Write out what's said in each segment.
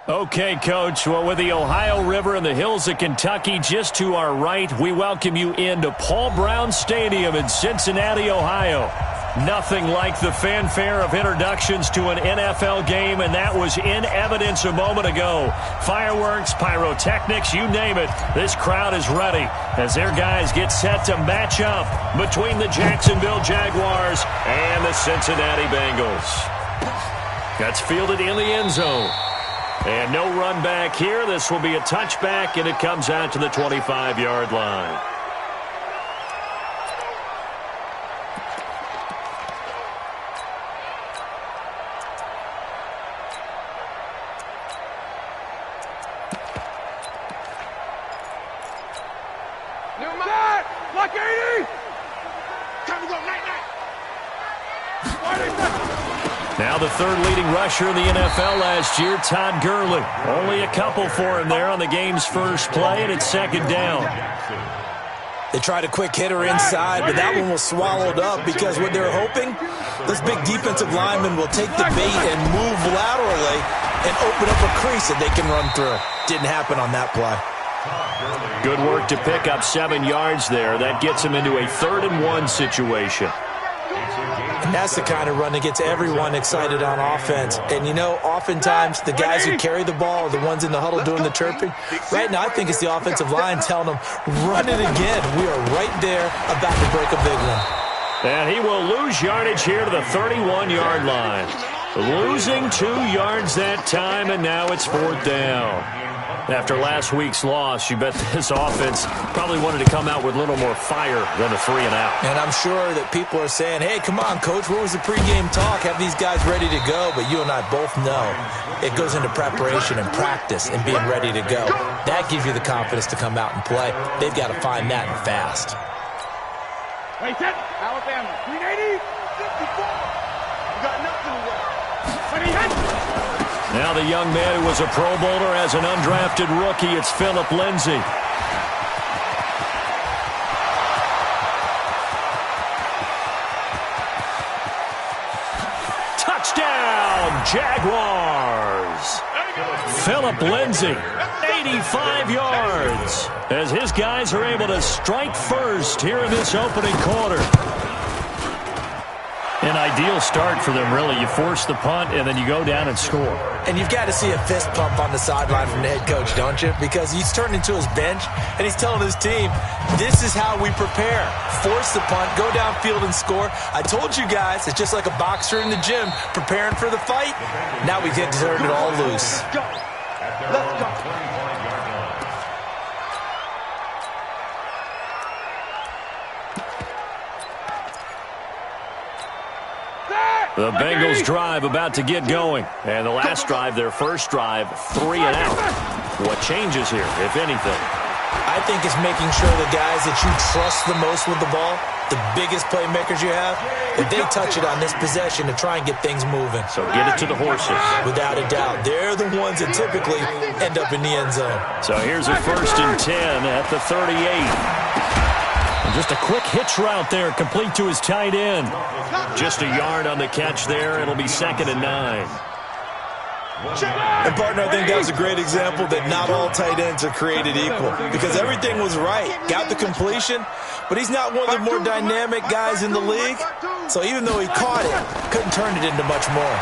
Okay, Coach. Well, with the Ohio River and the hills of Kentucky just to our right, we welcome you into Paul Brown Stadium in Cincinnati, Ohio. Nothing like the fanfare of introductions to an NFL game, and that was in evidence a moment ago. Fireworks, pyrotechnics, you name it. This crowd is ready as their guys get set to match up between the Jacksonville Jaguars and the Cincinnati Bengals. That's fielded in the end zone. And no run back here. This will be a touchback, and it comes out to the 25-yard line. Block 80! Time to go, night. Now the third leading rusher in the NFL last year, Todd Gurley. Only a couple for him there on the game's first play, and it's second down. They tried a quick hitter inside, but that one was swallowed up because what they're hoping, this big defensive lineman will take the bait and move laterally and open up a crease that they can run through. Didn't happen on that play. Good work to pick up 7 yards there. That gets him into a 3rd-and-1 situation. And that's the kind of run that gets everyone excited on offense. And, you know, oftentimes the guys who carry the ball are the ones in the huddle doing the chirping. Right now, I think it's the offensive line telling them, run it again. We are right there about to break a big one. And he will lose yardage here to the 31-yard line. Losing 2 yards that time, and now it's 4th down. After last week's loss, you bet this offense probably wanted to come out with a little more fire than a 3-and-out. And I'm sure that people are saying, hey, come on, Coach, what was the pregame talk? Have these guys ready to go? But you and I both know it goes into preparation and practice and being ready to go. That gives you the confidence to come out and play. They've got to find that and fast. Hey, set. Alabama, 380, 54. You got nothing to worry. Now the young man who was a Pro Bowler as an undrafted rookie, it's Philip Lindsay. Touchdown, Jaguars! Philip Lindsay, 85 yards, as his guys are able to strike first here in this opening quarter. An ideal start for them, really. You force the punt, and then you go down and score. And you've got to see a fist pump on the sideline from the head coach, don't you? Because he's turned into his bench, and he's telling his team, this is how we prepare. Force the punt, go downfield and score. I told you guys, it's just like a boxer in the gym preparing for the fight. Now we get to turn it all loose. Let's go. The Bengals drive about to get going. And the last drive, their first drive, 3-and-out. What changes here, if anything? I think it's making sure the guys that you trust the most with the ball, the biggest playmakers you have, if they touch it on this possession to try and get things moving. So get it to the horses. Without a doubt. They're the ones that typically end up in the end zone. So here's a 1st and 10 at the 38. And just a quick hitch route there, complete to his tight end. Just a yard on the catch there. It'll be 2nd and 9. And, partner, I think that was a great example that not all tight ends are created equal because everything was right. Got the completion, but he's not one of the more dynamic guys in the league. So even though he caught it, couldn't turn it into much more.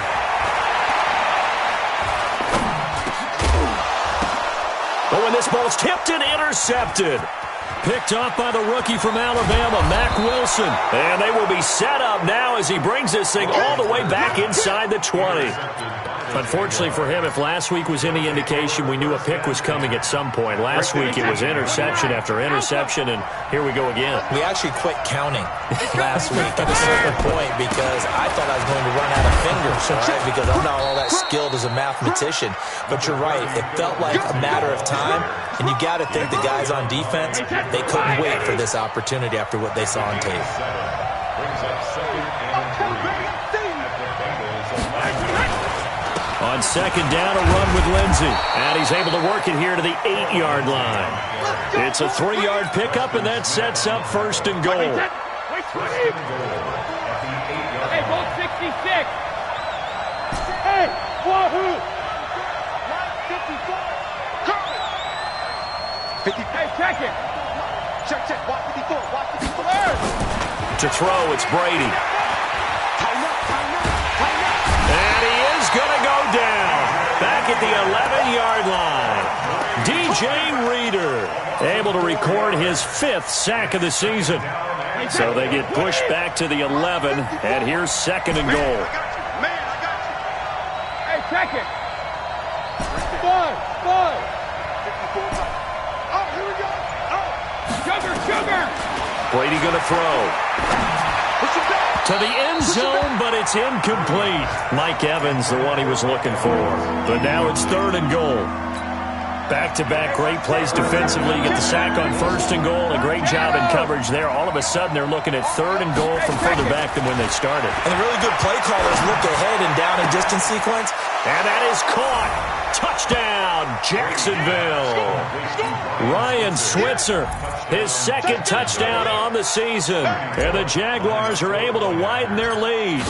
But when this ball's tipped and intercepted. Picked off by the rookie from Alabama, Mack Wilson. And they will be set up now as he brings this thing all the way back inside the 20. Unfortunately for him, if last week was any indication, we knew a pick was coming at some point. Last week it was interception after interception, and here we go again. We actually quit counting last week at a certain point because I thought I was going to run out of fingers, right? Because I'm not all that skilled as a mathematician. But you're right. It felt like a matter of time, and you got to think the guys on defense, they couldn't wait for this opportunity after what they saw on tape. On 2nd down, a run with Lindsay. And he's able to work it here to the 8-yard line. It's a 3-yard pickup, and that sets up 1st and goal. Hey, ball 66. Hey, wahoo. 50. Hey, check it. Check. Watch 54. Watch 54. To throw, it's Brady. Tighten up. And he is going to go down. Back at the 11-yard line. DJ Reader able to record his 5th sack of the season. So they get pushed back to the 11, and here's 2nd and goal. I got you. Hey, check it. Five. 54. Oh, here we go. Oh, sugar. Brady going to throw. To the end zone, but it's incomplete. Mike Evans, the one he was looking for. But now it's 3rd and goal. Back-to-back great plays defensively. You get the sack on 1st and goal. A great job in coverage there. All of a sudden, they're looking at 3rd and goal from further back than when they started. And the really good play callers look ahead and down and distance sequence. And that is caught. Touchdown, Jacksonville. Ryan Switzer, his 2nd touchdown on the season. And the Jaguars are able to widen their lead.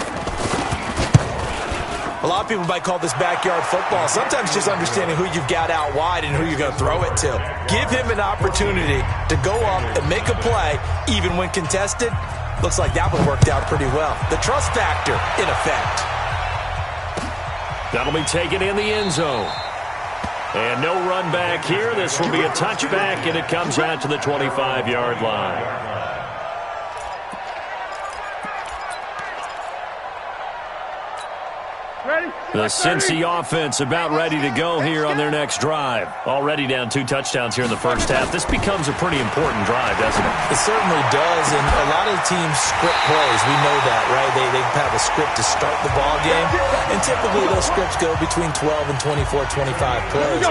A lot of people might call this backyard football. Sometimes just understanding who you've got out wide and who you're going to throw it to. Give him an opportunity to go up and make a play, even when contested. Looks like that one worked out pretty well. The trust factor in effect. That'll be taken in the end zone. And no run back here. This will be a touchback, and it comes out to the 25-yard line. The Cincy offense about ready to go here on their next drive. Already down 2 touchdowns here in the first half. This becomes a pretty important drive, doesn't it? It certainly does, and a lot of the teams script plays. We know that, right? They have a script to start the ball game, and typically those scripts go between 12 and 24, 25 plays.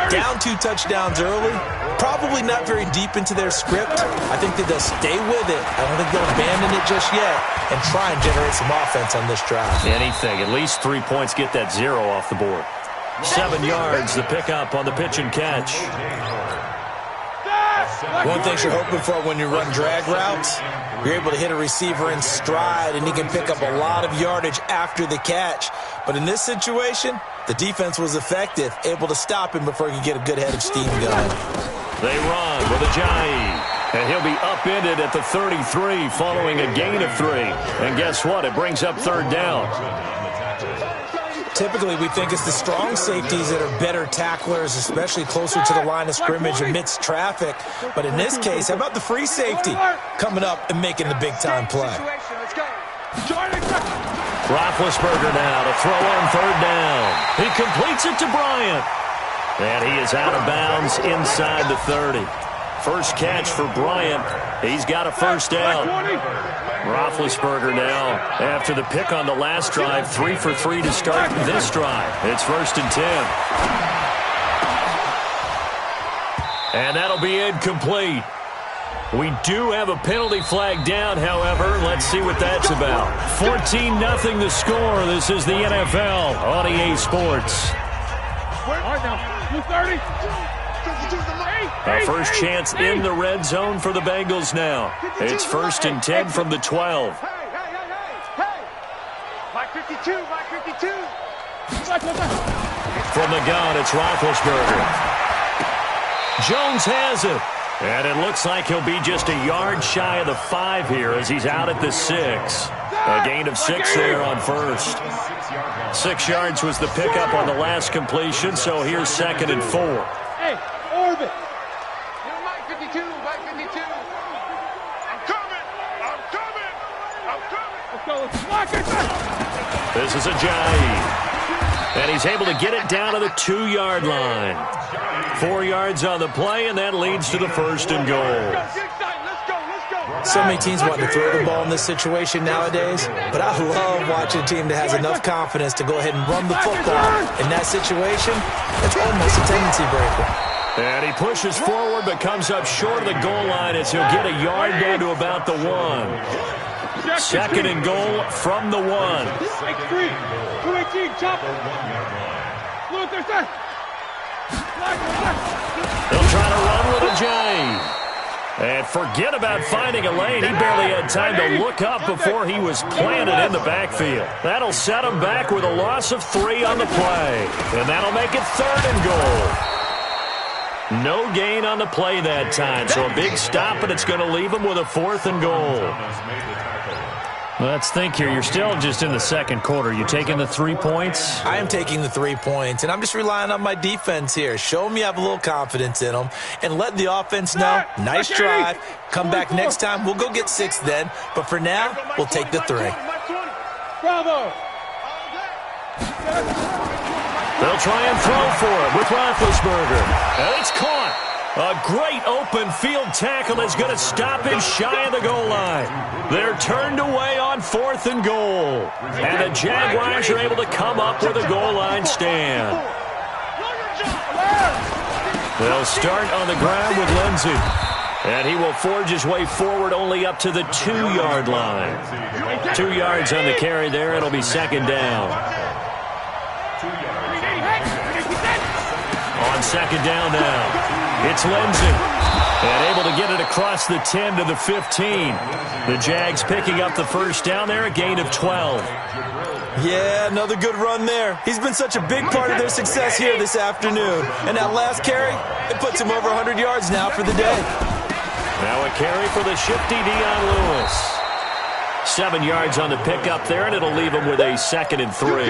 Down 2 touchdowns early, probably not very deep into their script. I think that they'll stay with it. I don't think they'll abandon it just yet and try and generate some offense on this drive. Anything, at least 3 points, get that 0 off the board. 7 yards, the pickup on the pitch and catch. One thing you're hoping for when you run drag routes, you're able to hit a receiver in stride, and he can pick up a lot of yardage after the catch. But in this situation, the defense was effective, able to stop him before he could get a good head of steam going. They run with Ajayi. And he'll be upended at the 33 following a gain of 3. And guess what? It brings up 3rd down. Typically, we think it's the strong safeties that are better tacklers, especially closer to the line of scrimmage amidst traffic. But in this case, how about the free safety coming up and making the big-time play? Roethlisberger now to throw on 3rd down. He completes it to Bryant. And he is out of bounds inside the 30. First catch for Bryant. He's got a 1st down. Roethlisberger now, after the pick on the last drive, 3 for 3 to start this drive. It's 1st and 10. And that'll be incomplete. We do have a penalty flag down, however. Let's see what that's about. 14-0 the score. This is the NFL on EA Sports. All right, now, 230. A first chance in the red zone for the Bengals now. It's 1st and 10 from the 12. Hey. Mike 52. From the gun, it's Roethlisberger. Jones has it. And it looks like he'll be just a yard shy of the 5 here as he's out at the 6. A gain of 6 there on 1st. 6 yards was the pickup on the last completion, so here's 2nd and 4. Hey, orbit. Mike 52. I'm coming. Let's go. Let's block it. This is Ajayi. And he's able to get it down to the 2-yard line. 4 yards on the play, and that leads to the 1st and goal. So many teams want to throw the ball in this situation nowadays, but I love watching a team that has enough confidence to go ahead and run the football. In that situation, it's almost a tendency breaker. And he pushes forward but comes up short of the goal line as he'll get a yard down to about the 1. 2nd and goal from the 1. 218, chopper. They'll try to run with Ajayi. And forget about finding a lane. He barely had time to look up before he was planted in the backfield. That'll set him back with a loss of 3 on the play. And that'll make it 3rd and goal. No gain on the play that time, so a big stop, and it's going to leave him with a 4th and goal. Let's think here. You're still just in the second quarter. You taking the 3 points? I am taking the 3 points, and I'm just relying on my defense here. Show them you have a little confidence in them, and let the offense know, nice drive. Come back next time. We'll go get 6 then. But for now, we'll take the 3. Bravo! They'll try and throw for it with Roethlisberger. And it's caught. A great open field tackle is going to stop him shy of the goal line. They're turned away on 4th and goal. And the Jaguars are able to come up with a goal line stand. They'll start on the ground with Lindsey. And he will forge his way forward only up to the 2-yard line. 2 yards on the carry there. It'll be 2nd down. On 2nd down now. It's Lindsey, and able to get it across the 10 to the 15. The Jags picking up the 1st down there, a gain of 12. Yeah, another good run there. He's been such a big part of their success here this afternoon. And that last carry, it puts him over 100 yards now for the day. Now a carry for the shifty Dion Lewis. 7 yards on the pickup there, and it'll leave him with a 2nd and 3.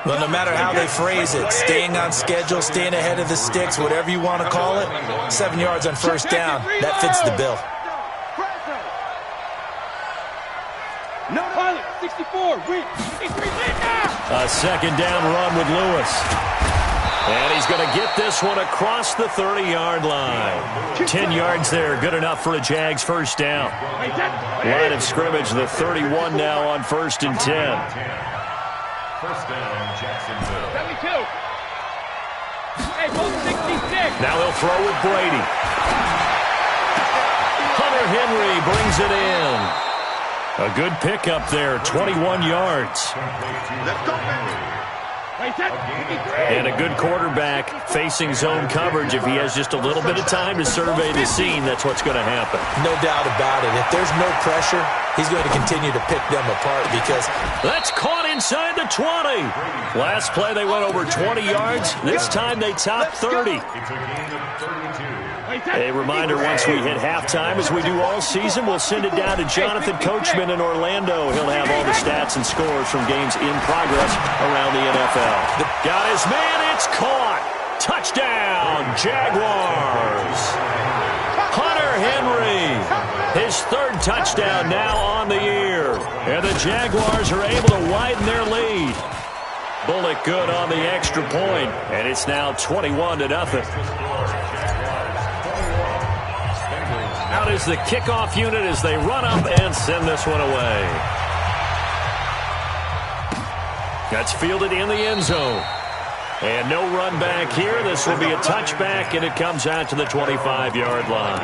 Well, no matter how they phrase it, staying on schedule, staying ahead of the sticks, whatever you want to call it, 7 yards on 1st down, that fits the bill. No pilot, 64, win. A 2nd down run with Lewis. And he's going to get this one across the 30-yard line. 10 yards there, good enough for a Jags 1st down. Line of scrimmage, the 31 now on 1st and 10. 1st down, Jacksonville. 72. Hey, 66. Now they'll throw with Brady. Hunter Henry brings it in. A good pickup there, 21 yards. Let's go, And a good quarterback facing zone coverage. If he has just a little bit of time to survey the scene, that's what's going to happen. No doubt about it. If there's no pressure, he's going to continue to pick them apart because... That's caught inside the 20. Last play they went over 20 yards. This time they topped 30. A reminder, once we hit halftime, as we do all season, we'll send it down to Jonathan Coachman in Orlando. He'll have all the stats and scores from games in progress around the NFL. Got his man, it's caught. Touchdown, Jaguars. Hunter Henry, his 3rd touchdown now on the year. And the Jaguars are able to widen their lead. Bullock good on the extra point, and it's now 21-0. Out is the kickoff unit as they run up and send this one away. That's fielded in the end zone. And no run back here. This will be a touchback, and it comes out to the 25-yard line.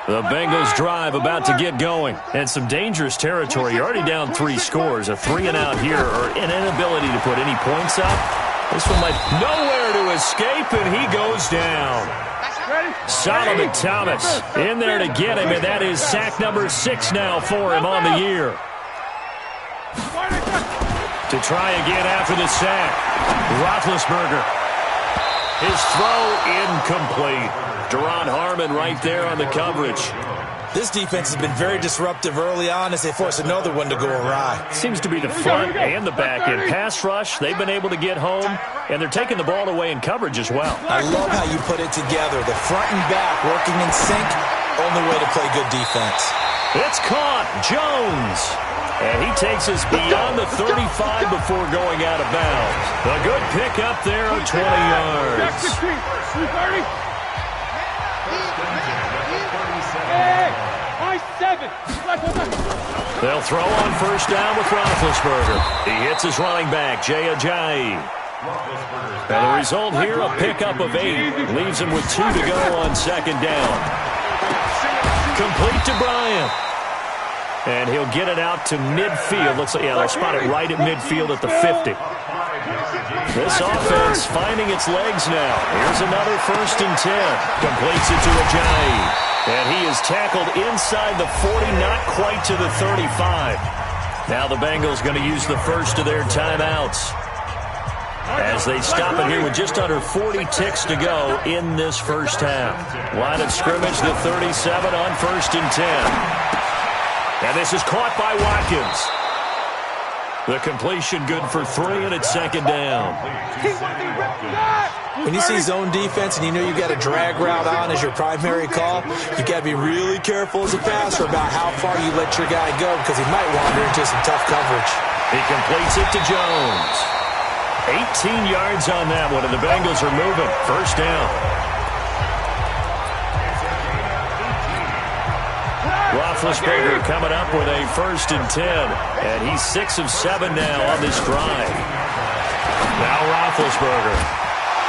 The Bengals drive about to get going. And some dangerous territory. You're already down 3 scores. A 3-and-out here or an inability to put any points up. This one might nowhere to escape, and he goes down. Solomon Thomas in there to get him, and that is sack number 6 now for him on the year. To try again after the sack. Roethlisberger. His throw incomplete. Deron Harmon right there on the coverage. This defense has been very disruptive early on as they force another one to go awry. Seems to be the front and the back end. Pass rush, they've been able to get home, and they're taking the ball away in coverage as well. I love how you put it together. The front and back working in sync, only way to play good defense. It's caught. Jones. And he takes us beyond the 35 before going out of bounds. A good pickup there of 20 yards. They'll throw on 1st down with Roethlisberger. He hits his running back, Jay Ajayi. And the result here, a pickup of 8. Leaves him with 2 to go on 2nd down. Complete to Bryant. And he'll get it out to midfield. Looks like, yeah, they'll spot it right at midfield at the 50. This offense finding its legs now. Here's another 1st and 10. Completes it to Ajayi. And he is tackled inside the 40, not quite to the 35. Now the Bengals going to use the first of their timeouts as they stop it here with just under 40 ticks to go in this first half. Line of scrimmage, the 37 on 1st and 10. And this is caught by Watkins. The completion good for 3, and it's 2nd down. When you see zone defense and you know you've got a drag route on as your primary call, you got to be really careful as a passer about how far you let your guy go because he might wander into some tough coverage. He completes it to Jones. 18 yards on that one, and the Bengals are moving. 1st down. Roethlisberger coming up with a 1st and 10, and he's 6 of 7 now on this drive. Now Roethlisberger,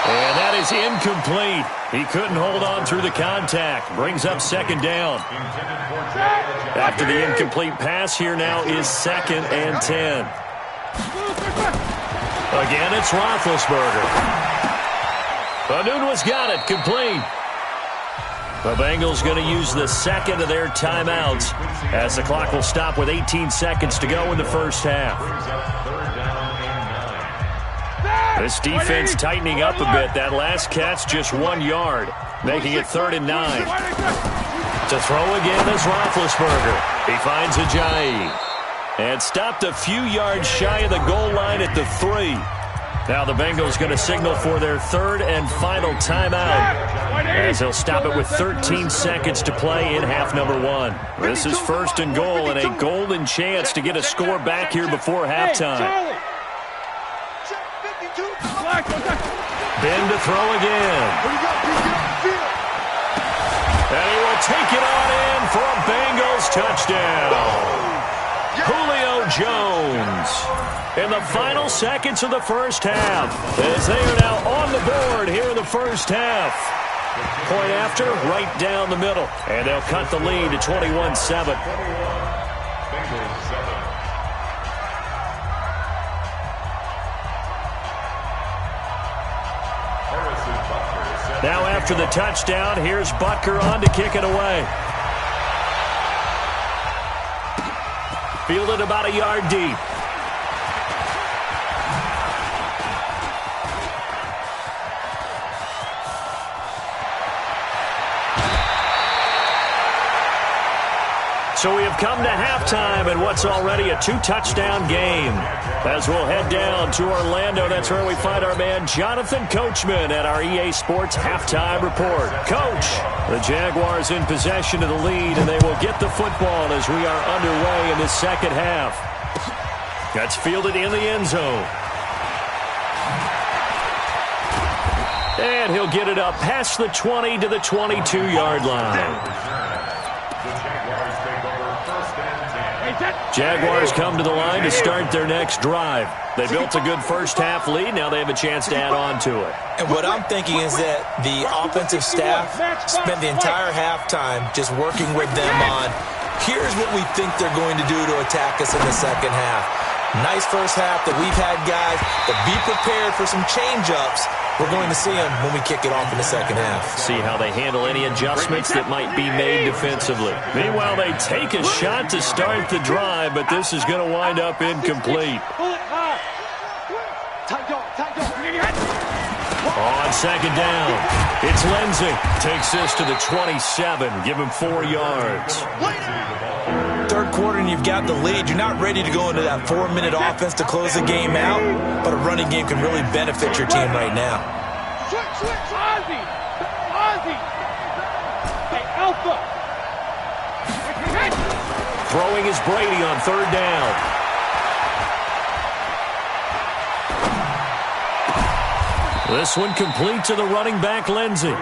and that is incomplete. He couldn't hold on through the contact. Brings up 2nd down. After the incomplete pass, here now is 2nd and 10. Again, it's Roethlisberger. Anunwa's got it, complete. The Bengals going to use the 2nd of their timeouts as the clock will stop with 18 seconds to go in the first half. This defense tightening up a bit. That last catch just 1 yard, making it 3rd and 9. To throw again is Roethlisberger. He finds Ajayi. And stopped a few yards shy of the goal line at the 3. Now the Bengals going to signal for their 3rd and final timeout as they'll stop it with 13 seconds to play in half number 1. This is 1st and goal and a golden chance to get a score back here before halftime. Ben to throw again. And he will take it on in for a Bengals touchdown. Julio Jones in the final seconds of the first half as they are now on the board here in the first half. Point after, right down the middle. And they'll cut the lead to 21-7. Now after the touchdown, here's Butker on to kick it away. Fielded about a yard deep. So we have come to halftime in what's already a 2-touchdown game. As we'll head down to Orlando, that's where we find our man Jonathan Coachman at our EA Sports Halftime Report. Coach, the Jaguars in possession of the lead, and they will get the football as we are underway in the second half. That's fielded in the end zone. And he'll get it up past the 20 to the 22-yard line. Jaguars come to the line to start their next drive. They built a good first half lead. Now they have a chance to add on to it. And what I'm thinking is that the offensive staff spent the entire halftime just working with them on, here's what we think they're going to do to attack us in the second half. Nice first half that we've had, guys, but be prepared for some change-ups. We're going to see them when we kick it off in the second half. See how they handle any adjustments that might be made defensively. Meanwhile, they take a shot to start the drive, but this is going to wind up incomplete. On second down, it's Lindsey. Takes this to the 27. Give him 4 yards. Third quarter and you've got the lead. You're not ready to go into that 4-minute offense to close the game out, but a running game can really benefit your team right now. Throwing is Brady on third down. This one complete to the running back, Lindsey.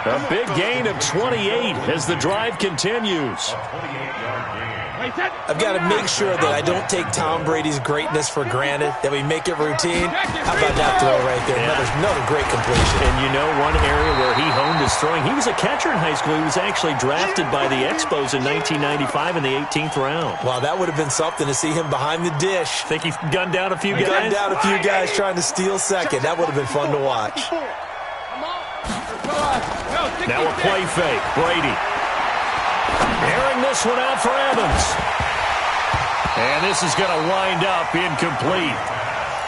A big gain of 28 as the drive continues. I've got to make sure that I don't take Tom Brady's greatness for granted, that we make it routine. How about that throw right there? Another great completion. And you know, one area where he honed his throwing, he was a catcher in high school. He was actually drafted by the Expos in 1995 in the 18th round. Wow, that would have been something to see him behind the dish. Think he gunned down a few guys? Gunned down a few guys trying to steal second. That would have been fun to watch. Now a play fake. Brady. Airing this one out for Evans. And this is going to wind up incomplete.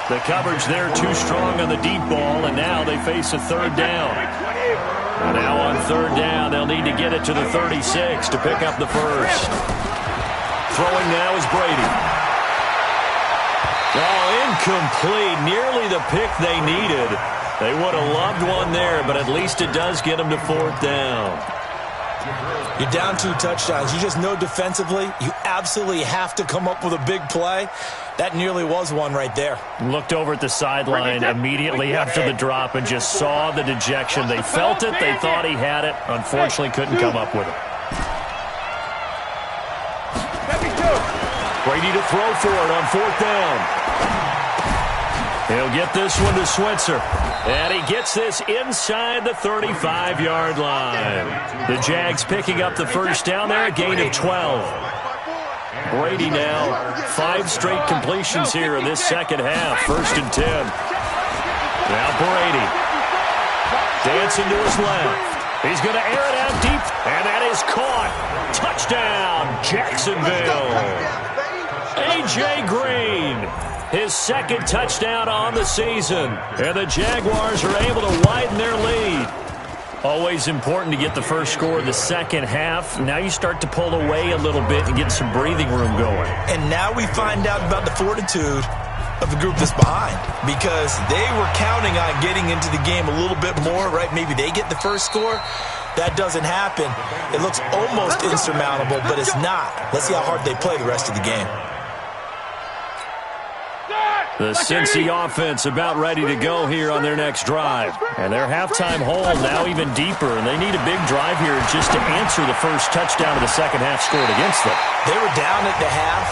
The coverage there too strong on the deep ball, and now they face a third down. And now on third down, they'll need to get it to the 36 to pick up the first. Throwing now is Brady. Oh, incomplete. Nearly the pick they needed. They would have loved one there, but at least it does get them to fourth down. You're down 2 touchdowns. You just know defensively you absolutely have to come up with a big play. That nearly was one right there. Looked over at the sideline immediately after the drop and just saw the dejection. They felt it. They thought he had it. Unfortunately, couldn't come up with it. Brady to throw for it on fourth down. He'll get this one to Switzer. And he gets this inside the 35-yard line. The Jags picking up the first down there, a gain of 12. Brady now 5 straight completions here in this second half. 1st and 10. Now Brady. Dancing to his left. He's going to air it out deep. And that is caught. Touchdown, Jacksonville. A.J. Green. His second touchdown on the season. And the Jaguars are able to widen their lead. Always important to get the first score of the second half. Now you start to pull away a little bit and get some breathing room going. And now we find out about the fortitude of the group that's behind, because they were counting on getting into the game a little bit more, right? Maybe they get the first score. That doesn't happen. It looks almost insurmountable, but it's not. Let's see how hard they play the rest of the game. The Cincy offense about ready to go here on their next drive. And their halftime hole now even deeper, and they need a big drive here just to answer the first touchdown of the second half scored against them. They were down at the half.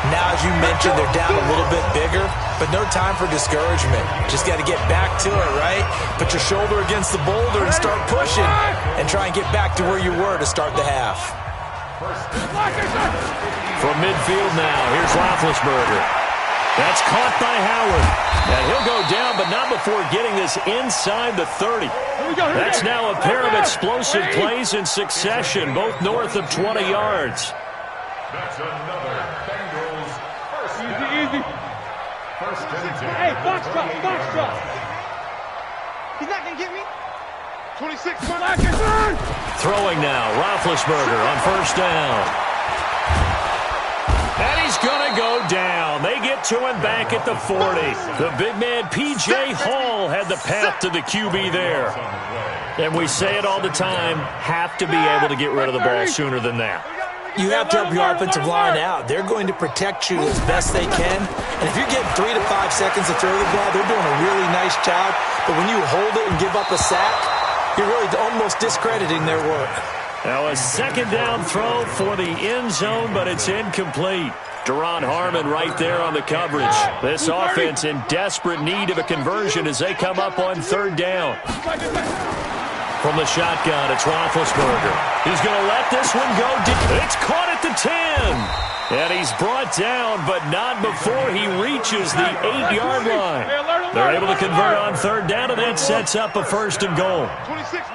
Now, as you mentioned, they're down a little bit bigger, but no time for discouragement. Just got to get back to it, right? Put your shoulder against the boulder and start pushing and try and get back to where you were to start the half. From midfield now, here's Roethlisberger. That's caught by Howard. And he'll go down, but not before getting this inside the 30. That's now a pair of explosive plays in succession, both north of 20 yards. That's another Bengals first down. Easy. First and 10. Hey, box drop. He's not going to get me. 26. Throwing now, Roethlisberger on first down. And he's going to go down. They get to him back at the 40. The big man, P.J. Hall, had the path to the QB there. And we say it all the time, have to be able to get rid of the ball sooner than that. You have to help your offensive line out. They're going to protect you as best they can. And if you're getting 3 to 5 seconds to throw the ball, they're doing a really nice job. But when you hold it and give up a sack, you're really almost discrediting their work. Now a second down throw for the end zone, but it's incomplete. Deron Harmon right there on the coverage. This offense in desperate need of a conversion as they come up on third down. From the shotgun, it's Roethlisberger. He's going to let this one go deep. It's caught at the 10. And he's brought down, but not before he reaches the 8-yard line. They're able to convert on third down, and that sets up a first and goal.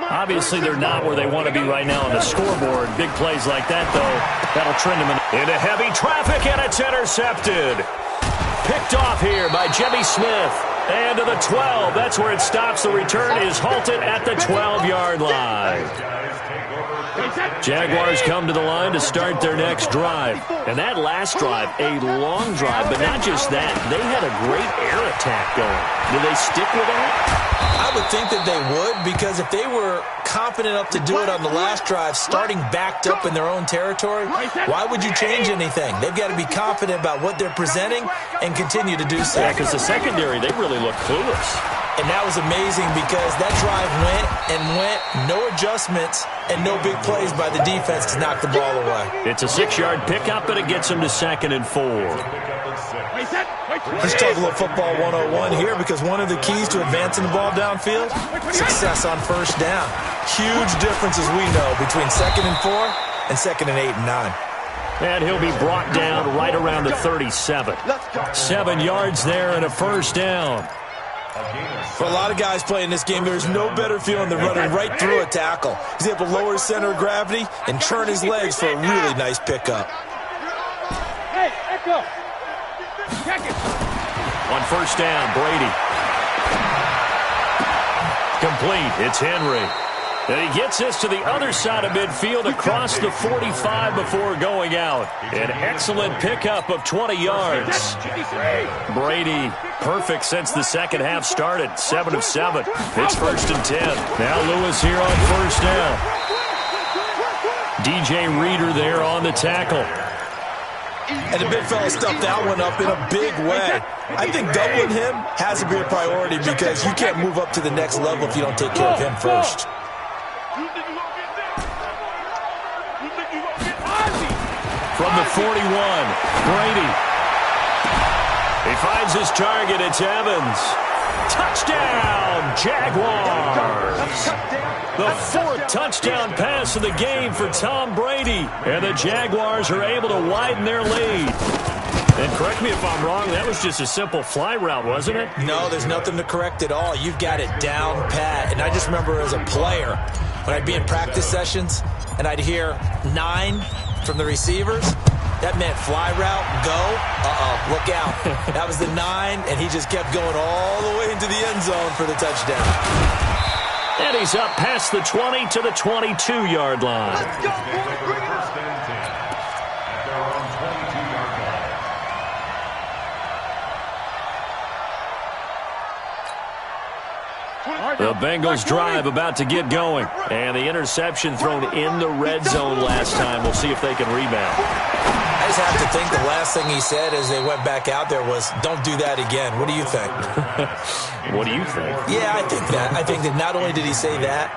Obviously, they're not where they want to be right now on the scoreboard. Big plays like that, though, that'll trend them into heavy traffic, and it's intercepted. Picked off here by Jimmy Smith. And to the 12. That's where it stops. The return is halted at the 12-yard line. Jaguars come to the line to start their next drive. And that last drive, a long drive, but not just that. They had a great air attack going. Do they stick with that? I would think that they would, because if they were confident enough to do it on the last drive, starting backed up in their own territory, why would you change anything? They've got to be confident about what they're presenting and continue to do so. Yeah, because the secondary, they really look clueless. And that was amazing because that drive went, no adjustments, and no big plays by the defense to knock the ball away. It's a 6-yard pickup, and it gets him to 2nd and 4. Let's talk a little football 101 here because one of the keys to advancing the ball downfield, success on first down. Huge difference, as we know, between 2nd and 4 and 2nd and 8 and 9. And he'll be brought down right around the 37. 7 yards there and a first down. For a lot of guys playing this game, there's no better feeling than running right through a tackle. He's able to lower his center of gravity and turn his legs for a really nice pickup. Hey, Echo. Check it. On first down, Brady. Complete. It's Henry. And he gets this to the other side of midfield across the 45 before going out. An excellent pickup of 20 yards. Brady, perfect since the second half started. 7 of 7. It's 1st and 10. Now Lewis here on first down. DJ Reader there on the tackle. And the big fella stuffed that one up in a big way. I think doubling him has to be a priority because you can't move up to the next level if you don't take care of him first. From the 41, Brady. He finds his target. It's Evans. Touchdown, Jaguars. The 4th touchdown pass of the game for Tom Brady. And the Jaguars are able to widen their lead. And correct me if I'm wrong, that was just a simple fly route, wasn't it? No, there's nothing to correct at all. You've got it down pat. And I just remember as a player, when I'd be in practice sessions and I'd hear 9 from the receivers, that meant fly route, go, look out. That was the 9, and he just kept going all the way into the end zone for the touchdown. And he's up past the 20 to the 22-yard line. Let's go, boys. Bring it up. The Bengals drive about to get going. And the interception thrown in the red zone last time. We'll see if they can rebound. I just have to think the last thing he said as they went back out there was, don't do that again. What do you think? What do you think? Yeah, I think that. I think that not only did he say that,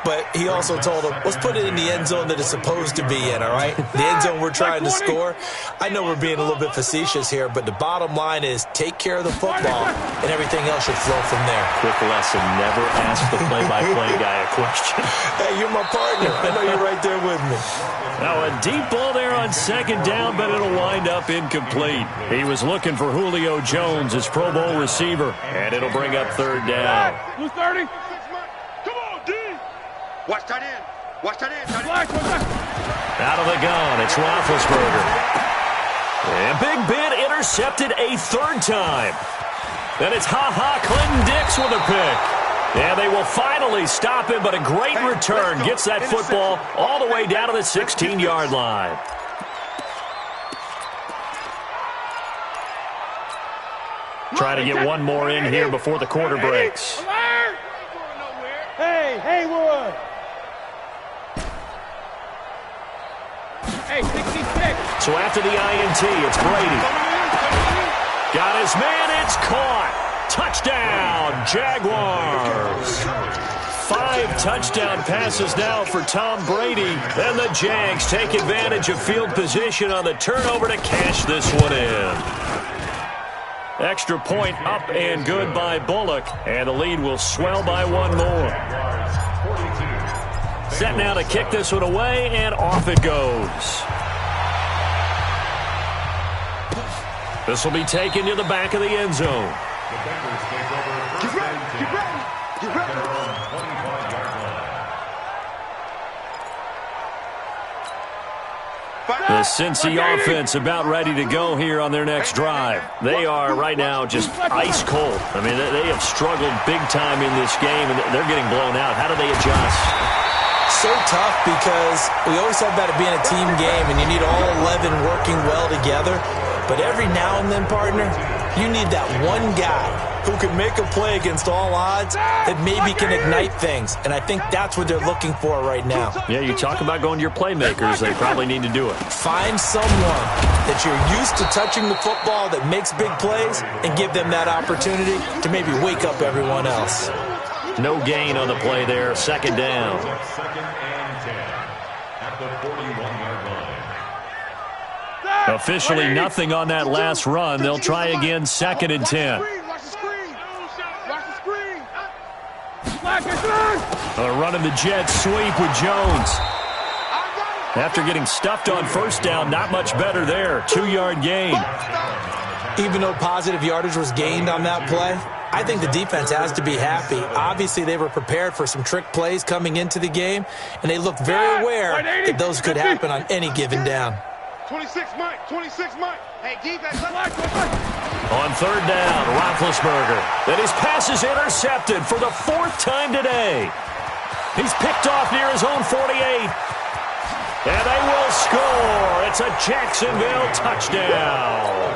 but he also told them, let's put it in the end zone that it's supposed to be in, all right? The end zone we're trying to score. I know we're being a little bit facetious here, but the bottom line is take care of the football, and everything else should flow from there. Quick lesson, never ask the play-by-play guy a question. Hey, you're my partner. I know you're right there with me. Now a deep ball there on 2nd down, but it'll wind up incomplete. He was looking for Julio Jones, his Pro Bowl receiver, and it'll bring up 3rd down. Who's starting? Come on, D. Watch that in. Watch that in. Out of the gun, it's Roethlisberger. And Big Ben intercepted a 3rd time. Then it's Clinton Dix with a pick. And they will finally stop him, but a great return gets that football all the way down to the 16-yard line. Try to get one more in here before the quarter breaks. Hey, Haywood. Hey, 66. So after the INT, it's Brady. Got his man, it's caught. Touchdown, Jaguars. 5 touchdown passes now for Tom Brady. And the Jags take advantage of field position on the turnover to cash this one in. Extra point up and good by Bullock. And the lead will swell by 1 more. Set now to kick this one away, and off it goes. This will be taken to the back of the end zone. Get ready. The Cincy offense about ready to go here on their next drive. They are right now just ice cold. I mean, they have struggled big time in this game, and they're getting blown out. How do they adjust? So tough because we always talk about it being a team game, and you need all 11 working well together. But every now and then, partner, You need that one guy who can make a play against all odds that maybe can ignite things. And I think that's what they're looking for right now. Yeah, you talk about going to your playmakers. They probably need to do it. Find someone that you're used to touching the football that makes big plays and give them that opportunity to maybe wake up everyone else. No gain on the play there. Second down. Second and 10 at the 41-yard line. Officially nothing on that last run. They'll try again, second and 10. Watch the screen. Watch the screen. Running the jet sweep with Jones. After getting stuffed on first down, not much better there. 2-yard gain. Even though positive yardage was gained on that play, I think the defense has to be happy. Obviously, they were prepared for some trick plays coming into the game, and they looked very aware that those could happen on any given down. 26 Mike. 26 Mike. Hey, defense. On third down, Roethlisberger. And his pass is intercepted for the 4th time today. He's picked off near his own 48. And they will score. It's a Jacksonville touchdown.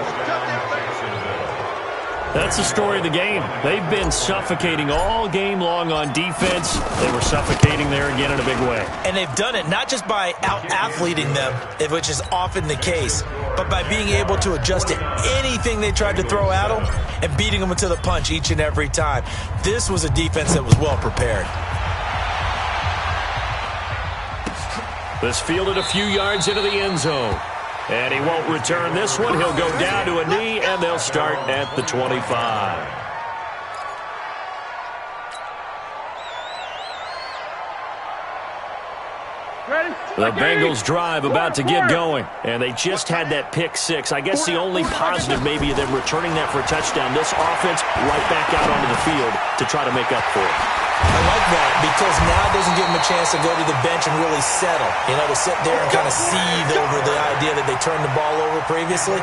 That's the story of the game. They've been suffocating all game long on defense. They were suffocating there again in a big way. And they've done it not just by out-athleting them, which is often the case, but by being able to adjust to anything they tried to throw at them and beating them to the punch each and every time. This was a defense that was well prepared. This fielded a few yards into the end zone. And he won't return this one. He'll go down to a knee, and they'll start at the 25. The Bengals drive about to get going, and they just had that pick six. I guess the only positive maybe of them returning that for a touchdown. This offense right back out onto the field to try to make up for it. I like that because now it doesn't give them a chance to go to the bench and really settle. You know, to sit there and kind of seethe over the idea that they turned the ball over previously.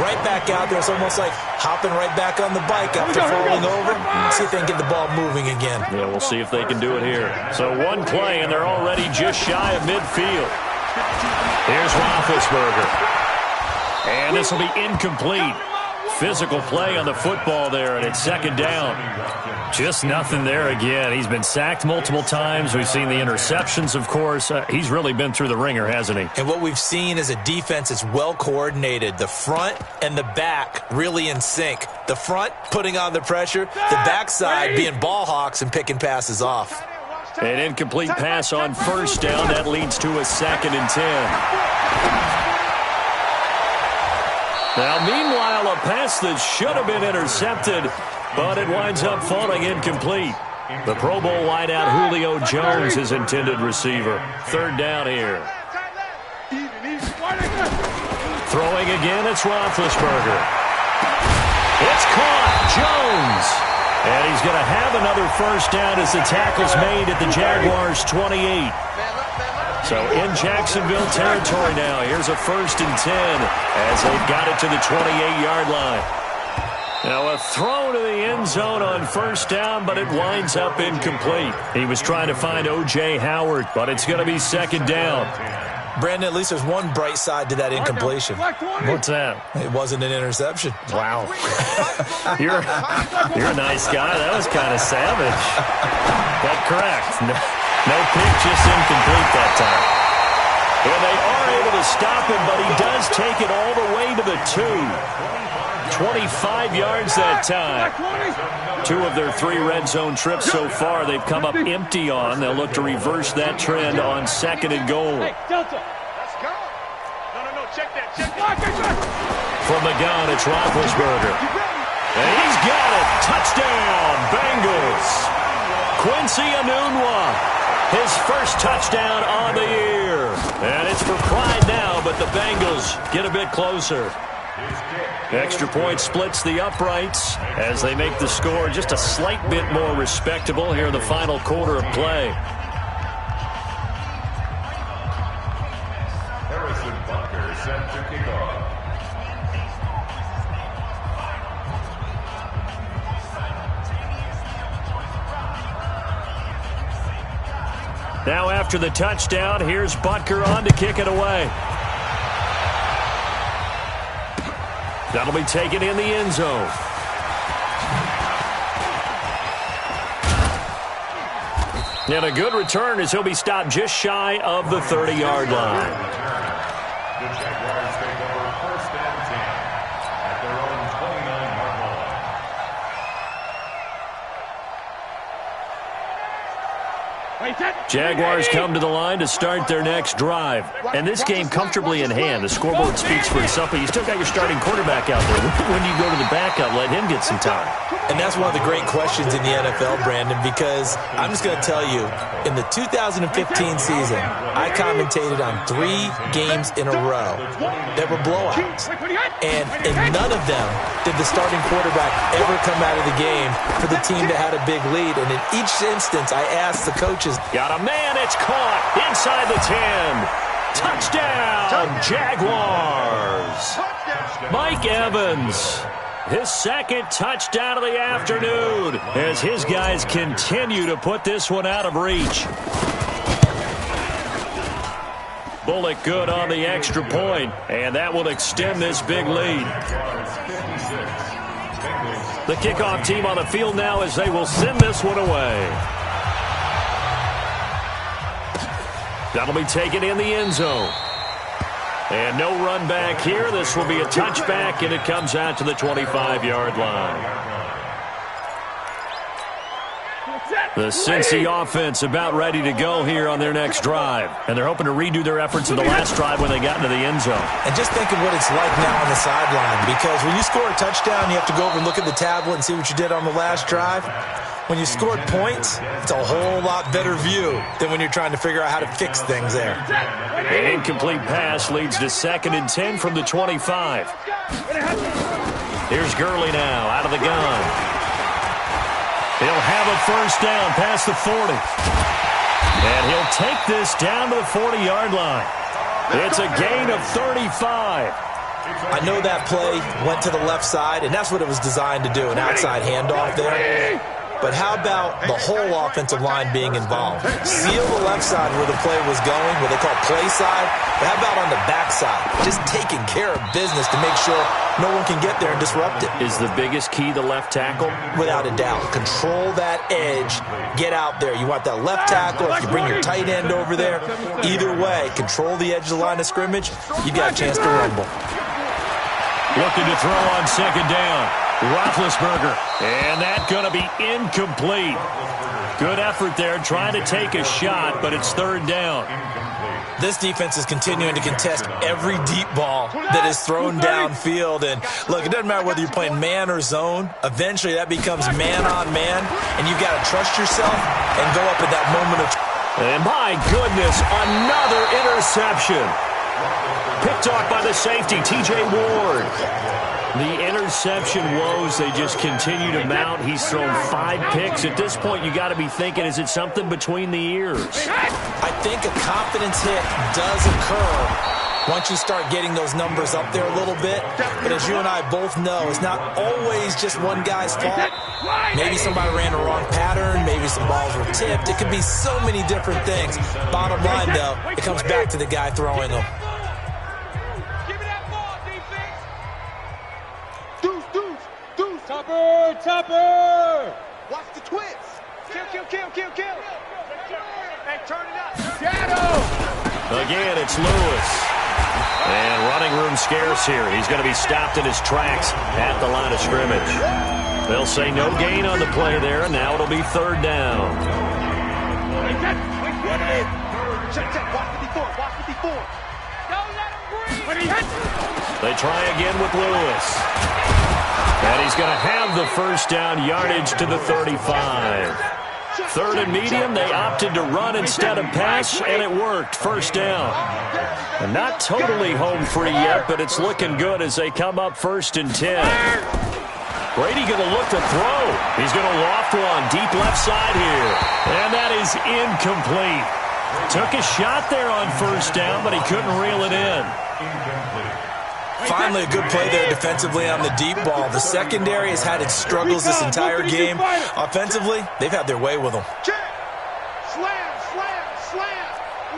Right back out there, it's almost like hopping right back on the bike after falling over. See if they can get the ball moving again. Yeah, we'll see if they can do it here. So one play, and they're already just shy of midfield. Here's Roethlisberger. And this will be incomplete. Physical play on the football there, and it's second down. Just nothing there again. He's been sacked multiple times. We've seen the interceptions, of course. He's really been through the ringer, hasn't he? And what we've seen is a defense that's well coordinated. The front and the back really in sync. The front putting on the pressure, the backside being ball hawks and picking passes off. An incomplete pass on first down. That leads to a second and 10. Now, meanwhile, a pass that should have been intercepted, but it winds up falling incomplete. The Pro Bowl wideout Julio Jones, his intended receiver. Third down here. Throwing again, it's Roethlisberger. It's caught, Jones. And he's going to have another first down as the tackle's made at the Jaguars' 28. So in Jacksonville territory now. Here's a first and 10 as they've got it to the 28-yard line. Now a throw to the end zone on first down, but it winds up incomplete. He was trying to find O.J. Howard, but it's going to be second down. Brandon, at least there's one bright side to that incompletion. What's that? It wasn't an interception. Wow. You're a nice guy. That was kind of savage. But correct. No pick, just incomplete that time. And they are able to stop him, but he does take it all the way to the 2. 25 yards that time. 2 of their 3 red zone trips so far they've come up empty on. They'll look to reverse that trend on second and goal. Hey, Delta. Let's go. No, check that. From the gun, it's Roethlisberger. And he's got it. Touchdown, Bengals. Quincy Enunwa. His first touchdown on the year. And it's for pride now, but the Bengals get a bit closer. Extra point splits the uprights as they make the score just a slight bit more respectable here in the final quarter of play. Harrison Butker set to kick off. Now after the touchdown, here's Butker on to kick it away. That'll be taken in the end zone. And a good return as he'll be stopped just shy of the 30-yard line. The Jaguars take over 1st and 10 at their own 29-yard line. Jaguars come to the line to start their next drive. And this game comfortably in hand. The scoreboard speaks for itself, but you still got your starting quarterback out there. When do you go to the backup, let him get some time? And that's one of the great questions in the NFL, Brandon, because I'm just going to tell you, in the 2015 season, I commentated on 3 games in a row that were blowouts. And in none of them did the starting quarterback ever come out of the game for the team that had a big lead. And in each instance, I asked the coaches. Got a man, it's caught inside the 10. Touchdown, Jaguars. Mike Evans. His second touchdown of the afternoon as his guys continue to put this one out of reach. Bullock good on the extra point, and that will extend this big lead. The kickoff team on the field now as they will send this one away. That'll be taken in the end zone. And no run back here. This will be a touchback, and it comes out to the 25-yard line. The Cincy offense about ready to go here on their next drive. And they're hoping to redo their efforts in the last drive when they got into the end zone. And just think of what it's like now on the sideline, because when you score a touchdown, you have to go over and look at the tablet and see what you did on the last drive. When you scored points, it's a whole lot better view than when you're trying to figure out how to fix things there. An incomplete pass leads to 2nd and 10 from the 25. Here's Gurley now out of the gun. He'll have a first down past the 40. And he'll take this down to the 40-yard line. It's a gain of 35. I know that play went to the left side, and that's what it was designed to do, an outside handoff there. But how about the whole offensive line being involved? Seal the left side where the play was going, what they call play side. But how about on the back side? Just taking care of business to make sure no one can get there and disrupt it. Is the biggest key the left tackle? Without a doubt. Control that edge. Get out there. You want that left tackle. If you bring your tight end over there, either way, control the edge of the line of scrimmage. You got a chance to rumble. Looking to throw on 2nd down. Roethlisberger, and that's going to be incomplete. Good effort there, trying to take a shot, but it's 3rd down. This defense is continuing to contest every deep ball that is thrown downfield. And look, it doesn't matter whether you're playing man or zone. Eventually, that becomes man on man, and you've got to trust yourself and go up at that moment of. And my goodness, another interception. Picked off by the safety, T.J. Ward. The interception woes, they just continue to mount. He's thrown 5 picks. At this point, you got to be thinking, is it something between the ears? I think a confidence hit does occur once you start getting those numbers up there a little bit. But as you and I both know, it's not always just one guy's fault. Maybe somebody ran a wrong pattern. Maybe some balls were tipped. It could be so many different things. Bottom line, though, it comes back to the guy throwing them. Tupper! Watch the twist. Kill. Hey, turn it up. Shadow! Again, it's Lewis. And running room scarce here. He's going to be stopped in his tracks at the line of scrimmage. They'll say no gain on the play there, and now it'll be 3rd down. Check. Watch 54. Don't let him breathe. They try again with Lewis. And he's going to have the first down, yardage to the 35. 3rd and medium, they opted to run instead of pass, and it worked. First down. And not totally home free yet, but it's looking good as they come up 1st and 10. Brady going to look to throw. He's going to loft one deep left side here. And that is incomplete. Took a shot there on 1st down, but he couldn't reel it in. Finally, a good play there defensively on the deep ball. The secondary has had its struggles this entire game. Offensively, they've had their way with them. Slam.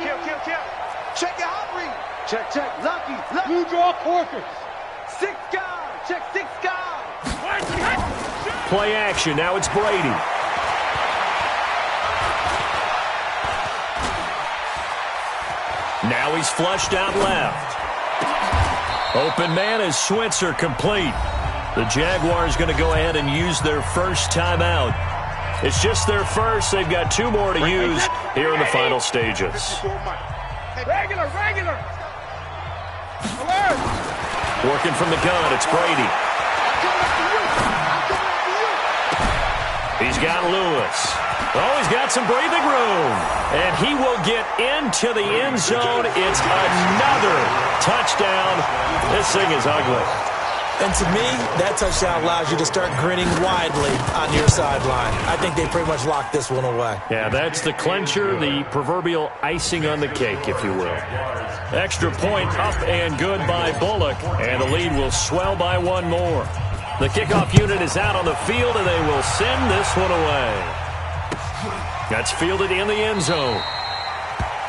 Kill. Check your hot read. Check. Lucky. Blue draw Corkers. 6 guys. Check 6 guys. Play action. Now it's Brady. Now he's flushed out left. Open man is Switzer, complete. The Jaguars going to go ahead and use their first timeout. It's just their first. They've got 2 more to use here in the final stages. Regular. Working from the gun, it's Brady. He's got Lewis. Oh, he's got some breathing room. And he will get into the end zone. It's another touchdown. This thing is ugly. And to me, that touchdown allows you to start grinning widely on your sideline. I think they pretty much locked this one away. Yeah, that's the clincher, the proverbial icing on the cake, if you will. Extra point up and good by Bullock, and the lead will swell by 1 more. The kickoff unit is out on the field, and they will send this one away. That's fielded in the end zone.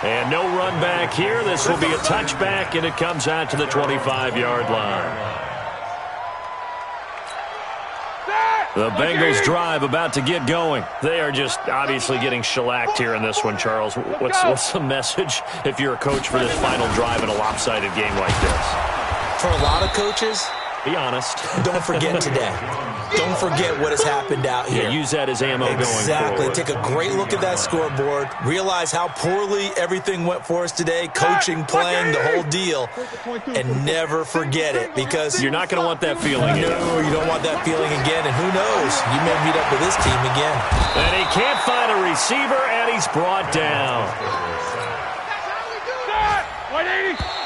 And no run back here. This will be a touchback, and it comes out to the 25-yard line. The Bengals drive about to get going. They are just obviously getting shellacked here in this one, Charles. What's the message if you're a coach for this final drive in a lopsided game like this? For a lot of coaches, be honest. Don't forget today. Don't forget what has happened out here. Yeah, use that as ammo going forward. Exactly. Take a great look at that scoreboard. Realize how poorly everything went for us today. Coaching, playing, the whole deal. And never forget it, because you're not going to want that feeling again. No, you don't want that feeling again. And who knows? You may meet up with this team again. And he can't find a receiver, and he's brought down. 180.